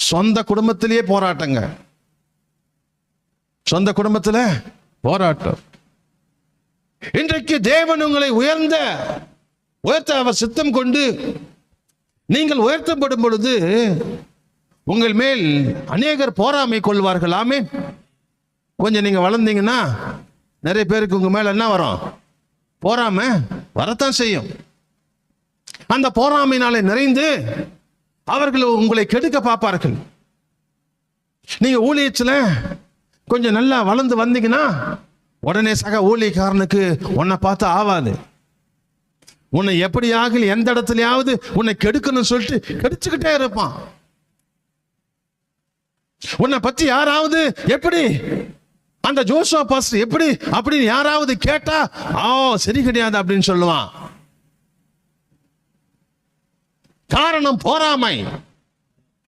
சொந்த குடும்பத்திலேயே போராட்டங்க, சொந்த குடும்பத்தில் போராட்டம். இன்றைக்கு தேவன் உங்களை உயர்த்த அவர் சித்தம் கொண்டு நீங்கள் உயர்த்தப்படும் பொழுது உங்கள் மேல் அநேகர் போராமை கொள்வார்கள். ஆமென். கொஞ்சம் நீங்க வளர்ந்தீங்கன்னா நிறைய பேருக்கு உங்க மேல என்ன வரும்? போராமை வரத்தான் செய்யும். அந்த போராமையினாலே நிறைந்து அவர்கள் உங்களை கெடுக்க பார்ப்பார்கள். நீங்க ஊழியத்துல கொஞ்சம் நல்லா வளர்ந்து வந்தீங்கன்னா உடனே சக ஊழியக்காரனுக்கு உன்னை பார்த்து ஆவாது. உன்னை எப்படியாக எந்த இடத்துலயாவது உன்னை கெடுக்கணும்னு சொல்லிட்டு கெடுச்சுக்கிட்டே இருப்பான். உன்னை பத்தி யாராவது எப்படி அந்த ஜோஷுவா பாஸ்டர் எப்படி அப்படின்னு யாராவது கேட்டா சரி கிடையாது அப்படின்னு சொல்லுவான். காரணம் போராமை.